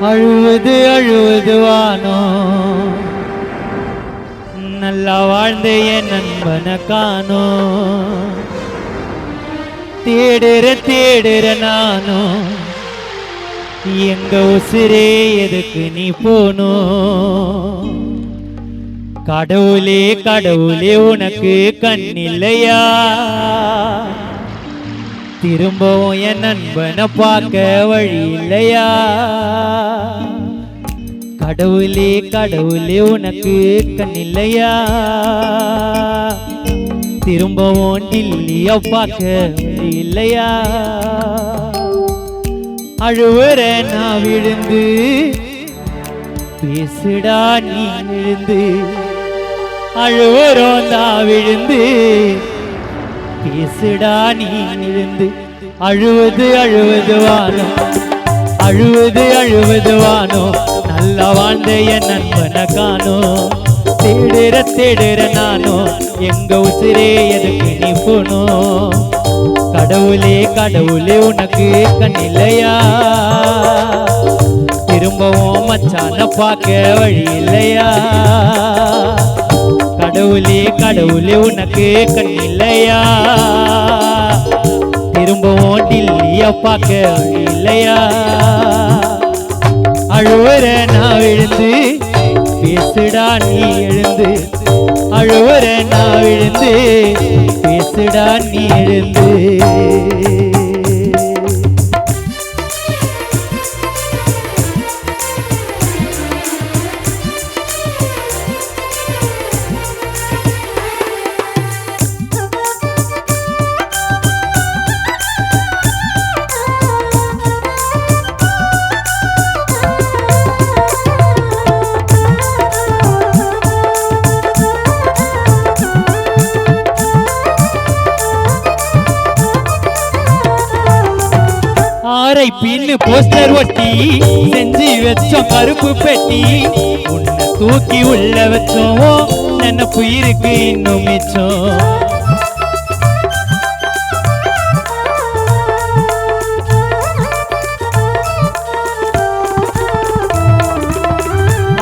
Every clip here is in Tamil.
அழுவது அழுவது வானோ நல்லா வாழ்ந்த என் நண்பனை காணோ தேடுற நானோ எங்க உசிரே எதுக்கு நீ போனோ கடவுளே கடவுளே உனக்கு கண்ணில்லையா திரும்பவும் என் நண்பனை பார்க்க வழி இல்லையா கடவுளே கடவுளே உனக்கு கண்ணில்லையா திரும்பவும் டில்லிய பார்க்க வழி இல்லையா அழுவுற நான் விழுந்து பேசுடா நீ விழுந்து அழுவுறோம் நான் விழுந்து பேசுடா நீ விழுந்து அழுவது அழுவது வானோ அழுவது அழுவது வானோ நல்லா வாழ்ந்த என் நண்பனை காணோ தேடுற நானோ எங்க உசிரே எதுக்கு நீ போனோ கடவுளே கடவுளே உனக்கு கண்ணில்லையா திரும்பவும் மச்சான பார்க்க வழி இல்லையா கடவுளே கடவுளே உனக்கு கண்ணில்லையா திரும்பவும் டில்லிய பார்க்க வழி இல்லையா அழுவுற நான் விழுந்து பேசுடா நீ எழுந்து அழுவுற நான் விழுந்து பேசுடா நீ எழுந்து ஆரை பின்னு போஸ்டர் ஒட்டி செஞ்சு வச்சோம் கருப்பு பெட்டி உன்னை தூக்கி உள்ள வச்சோம் நினைப்பு இருக்கு இன்னும் மிச்சம்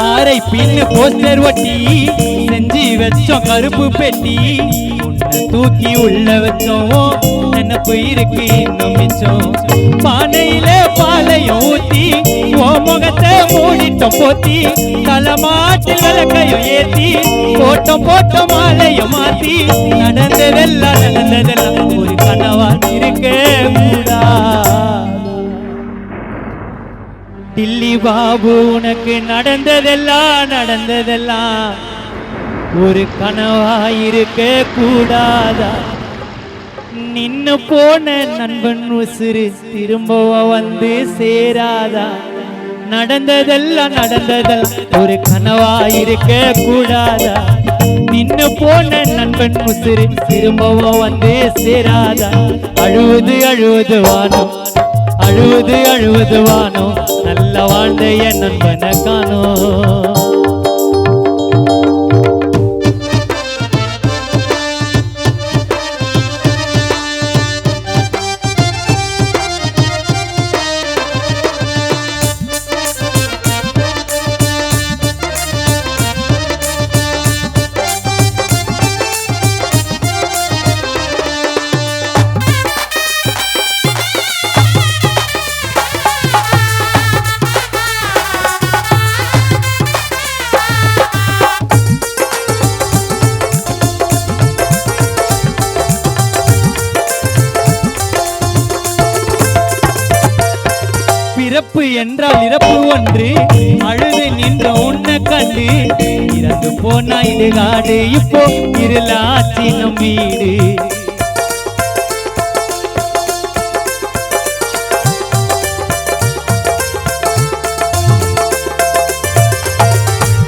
ஆரை பின்னு போஸ்டர் ஒட்டி செஞ்சு வச்சோம் கருப்பு பெட்டி உன்னை தூக்கி உள்ள வச்சோம் நினைப்பு இருக்கு இன்னும் மிச்சம் பானையில பாலையும் ஊத்தி ஓ முகத்தை மூடிட்டோம் போத்தி தலைமாட்டில் விளக்கையும் ஏத்தி போட்ட மாலையும் மாத்தி நடந்ததெல்லாம் ஒரு கனவா இருக்க கூடா டில்லி பாபு உனக்கு நடந்ததெல்லாம் ஒரு கனவா இருக்க கூடாதா நின்னு போன நண்பன் உசுறு திரும்பவ வந்து சேராதா நடந்ததெல்லாம் ஒரு கனவா இருக்க கூடாதா நின்னு போன நண்பன் உசுறு திரும்பவ வந்து சேராதா அழுவது அழுவது வானோ அழுவது அழுவது வானோ நல்ல வாழ்ந்த என் நண்பனை காணோ பிறப்பு என்றால் இறப்பு ஒன்று அழுது நின்ற உன்னை கண்டு இறந்து போனா இது காடு இப்போ இருளாச்சி நம் வீடு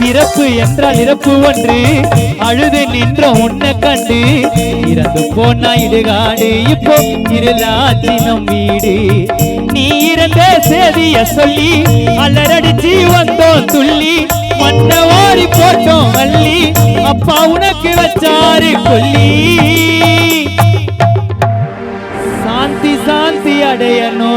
பிறப்பு என்றால் இறப்பு ஒன்று அழுது நின்ற உன்னை கண்டு இறந்து போனா இது காடு இப்போ இருளாச்சி நம் வீடு நீ இறந்த சேதிய சொல்லி அலறடிச்சு வந்தோம் துள்ளி மண்ணை வாரி போட்டோம் வள்ளி அப்பா உனக்கு வச்சாரு கொல்லி சாந்தி சாந்தி அடையணும்